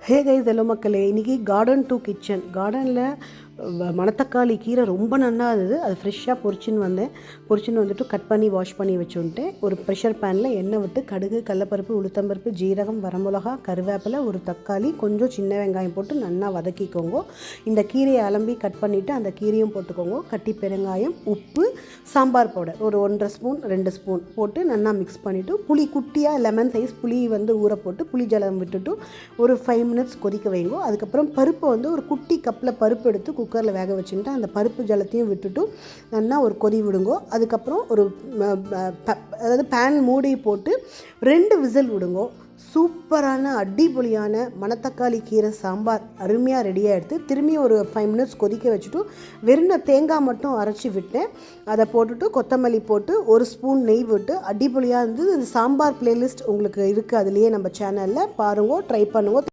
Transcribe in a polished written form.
Hey guys, hello மக்களே. இன்றைக்கி garden to kitchen. கார்டனில் மணத்தக்காளி கீரை ரொம்ப நல்லா இருந்தது. அது ஃப்ரெஷ்ஷாக பொரிச்சின்னு வந்துட்டு கட் பண்ணி வாஷ் பண்ணி வச்சுட்டேன். ஒரு ப்ரெஷர் பேனில் எண்ணெய் விட்டு கடுகு, கடலப்பருப்பு, உளுத்தம்பருப்பு, ஜீரகம், வரமிளகா, கருவேப்பிலை, ஒரு தக்காளி, கொஞ்சம் சின்ன வெங்காயம் போட்டு நல்லா வதக்கிக்கோங்க. இந்த கீரையை அலம்பி கட் பண்ணிவிட்டு அந்த கீரையும் போட்டுக்கோங்க. கட்டி பெருங்காயம், உப்பு, சாம்பார் பவுடர் ஒரு 1.5 ஸ்பூன் 2 ஸ்பூன் போட்டு நல்லா மிக்ஸ் பண்ணிவிட்டு புளி குட்டியாக லெமன் சைஸ் புளி ஊற போட்டு புளி ஜலம் விட்டுட்டு ஒரு 5 மினிட்ஸ் கொதிக்க வைங்க. அதுக்கப்புறம் பருப்பை ஒரு குட்டி கப்பில் பருப்பு எடுத்து குக்கரில் வேக வச்சுட்டு அந்த பருப்பு ஜலத்தையும் விட்டுட்டு நல்லா ஒரு கொதி விடுங்கோ. அதுக்கப்புறம் ஒரு பேன் மூடி போட்டு 2 விசில் விடுங்கோ. சூப்பரான அடிப்பொலியான மணத்தக்காளி கீரை சாம்பார் அருமையாக ரெடியாக எடுத்து திரும்பி ஒரு 5 மினிட்ஸ் கொதிக்க வச்சுட்டு வெறும் தேங்காய் மட்டும் அரைச்சி விட்டேன். அதை போட்டுட்டு கொத்தமல்லி போட்டு 1 ஸ்பூன் நெய் விட்டு அடிப்பொலியாக இருந்தது. இந்த சாம்பார் பிளேலிஸ்ட் உங்களுக்கு இருக்குது, அதுலேயே நம்ம சேனலில் பாருங்க, ட்ரை பண்ணுங்க.